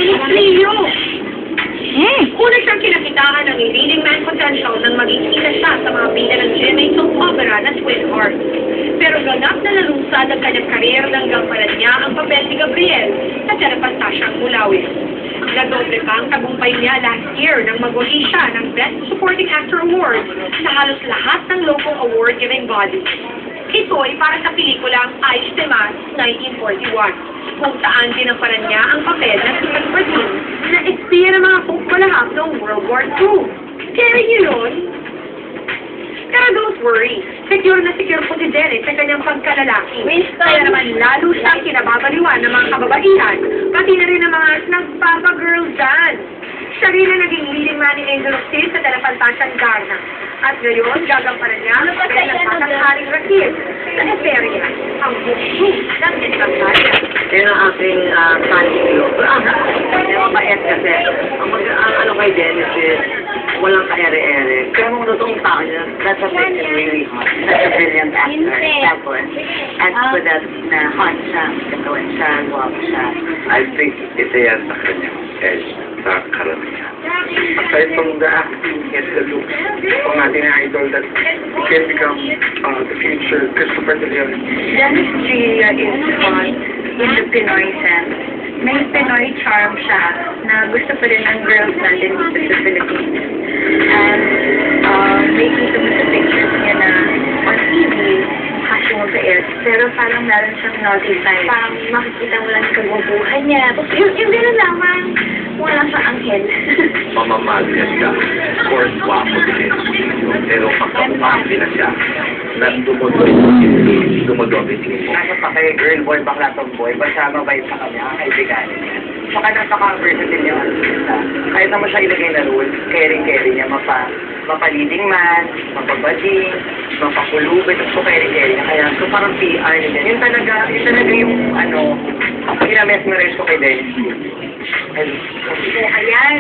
Leo! Una siyang kinakitaan ng leading man potential nang maging isa siya sa mga bida ng GMA soap opera na Twin Hearts. Pero ganap na nalusad ang kanyang karir nang gampanan niya ang papel ni Gabriel sa telepantasyang Mulawin. Nadoble pa ang tagumpay niya last year nang magwagi siya ng Best Supporting Actor Award sa halos lahat ng local award-giving bodies. Ito ay para sa pelikulang Ice de Mas 1941, kung saan dinamparan niya ang papel na si Bertin na espiya ng mga pagpalahap noong World War II. Kaya yun. Pero don't worry, secure na secure po si Dennis sa kanyang pagkalalaki. Kaya naman lalo siyang kinababaliwan ng mga kababaihan, pati na rin ng mga nagpapagirl dance. Siya rin ang naging leading man ni Angel of Steel sa telepantasyang Garna. At ngayon, gagampanan niya ang papel ng matanghaling Rakil sa Etheria, ang bukso ng Encantadia. Yan ang aking paniglo. Mabait kasi. Ang ano kay Dennis is, walang ka-ere-ere. Pero kung totoong tao niya, that's a bit really hot. Such a brilliant actor. Tapos, and for that, na hot siya, katawan siya, guwapo siya. I think ito yan sa kanyang edge, sa karamihan. Aside from the acting and the looks, ang ating idol that can become the future Christopher De Leon. Dennis Gia is hot in the Pinoy sense. May Pinoy charm siya na gusto pa rin ng girls natin dito sa Philippines. And making some of the pictures niya na on TV, hashing of the air. Pero parang meron siyang naughty side. Parang makikita mo lang sa bubuhay niya. Yung gano'n lamang, wala sa anghel. Mamamahal niya siya. Of course, wapo din. Pero pagkamukhang na siya, na dumodobi tingin mo. Ano pa kay girl boy, bakla tomboy, basta mabait sa kanya, ang kaibiganin niya. Saka napaka-versatile yung artista. Kahit naman siya ilagay na role, caring-caring niya, mapa-leading man, mapabading, mapapulubit, so caring-caring niya. Kaya, so parang PR niya. Yun talaga yung, ano, pinamesmerize ko kay Dennis. Ayan.